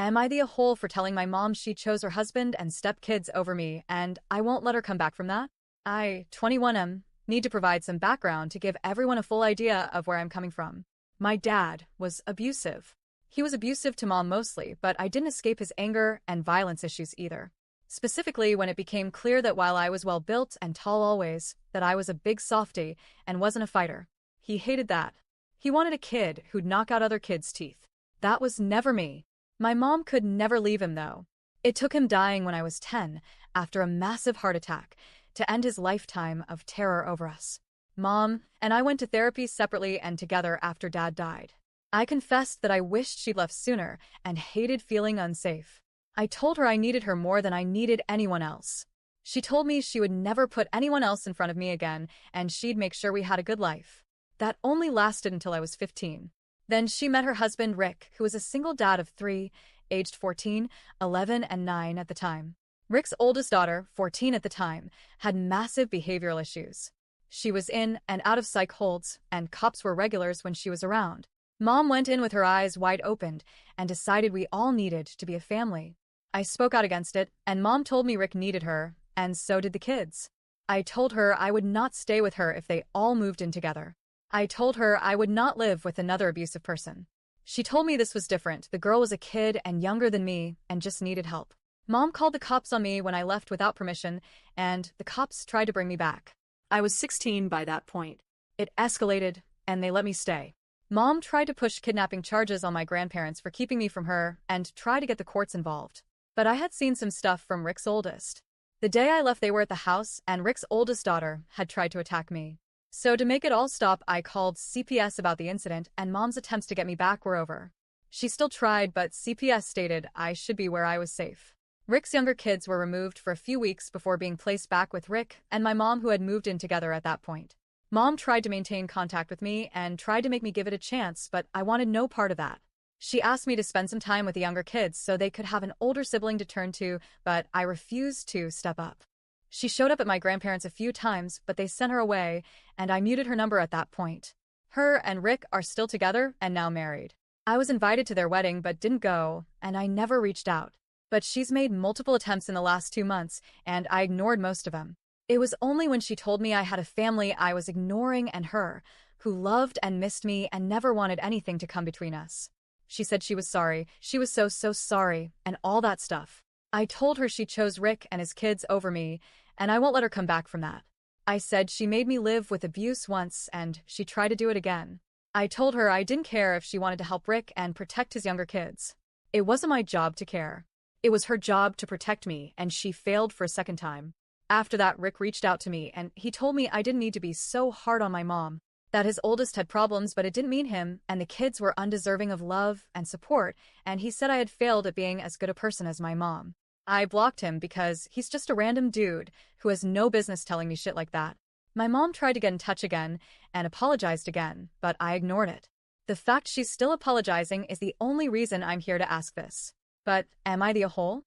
Am I the a-hole for telling my mom she chose her husband and stepkids over me, and I won't let her come back from that? I, 21M, need to provide some background to give everyone a full idea of where I'm coming from. My dad was abusive. He was abusive to mom mostly, but I didn't escape his anger and violence issues either. Specifically when it became clear that while I was well-built and tall always, that I was a big softy and wasn't a fighter. He hated that. He wanted a kid who'd knock out other kids' teeth. That was never me. My mom could never leave him though. It took him dying when I was 10, after a massive heart attack, to end his lifetime of terror over us. Mom and I went to therapy separately and together after Dad died. I confessed that I wished she'd left sooner and hated feeling unsafe. I told her I needed her more than I needed anyone else. She told me she would never put anyone else in front of me again and she'd make sure we had a good life. That only lasted until I was 15. Then she met her husband Rick, who was a single dad of 3, aged 14, 11, and 9 at the time. Rick's oldest daughter, 14 at the time, had massive behavioral issues. She was in and out of psych holds, and cops were regulars when she was around. Mom went in with her eyes wide opened and decided we all needed to be a family. I spoke out against it, and Mom told me Rick needed her, and so did the kids. I told her I would not stay with her if they all moved in together. I told her I would not live with another abusive person. She told me this was different. The girl was a kid and younger than me and just needed help. Mom called the cops on me when I left without permission, and the cops tried to bring me back. I was 16 by that point. It escalated, and they let me stay. Mom tried to push kidnapping charges on my grandparents for keeping me from her and try to get the courts involved. But I had seen some stuff from Rick's oldest. The day I left they were at the house and Rick's oldest daughter had tried to attack me. So to make it all stop I called CPS about the incident and Mom's attempts to get me back were over. She still tried but CPS stated I should be where I was safe. Rick's younger kids were removed for a few weeks before being placed back with Rick and my mom who had moved in together at that point. Mom tried to maintain contact with me and tried to make me give it a chance but I wanted no part of that. She asked me to spend some time with the younger kids so they could have an older sibling to turn to, but I refused to step up. She showed up at my grandparents a few times, but they sent her away, and I muted her number at that point. Her and Rick are still together and now married. I was invited to their wedding but didn't go, and I never reached out. But she's made multiple attempts in the last 2 months, and I ignored most of them. It was only when she told me I had a family I was ignoring and her, who loved and missed me and never wanted anything to come between us. She said she was sorry, she was so sorry, and all that stuff. I told her she chose Rick and his kids over me, and I won't let her come back from that. I said she made me live with abuse once and she tried to do it again. I told her I didn't care if she wanted to help Rick and protect his younger kids. It wasn't my job to care. It was her job to protect me, and she failed for a second time. After that, Rick reached out to me and he told me I didn't need to be so hard on my mom. That his oldest had problems, but it didn't mean him, and the kids were undeserving of love and support, and he said I had failed at being as good a person as my mom. I blocked him because he's just a random dude who has no business telling me shit like that. My mom tried to get in touch again and apologized again, but I ignored it. The fact she's still apologizing is the only reason I'm here to ask this. But am I the a-hole?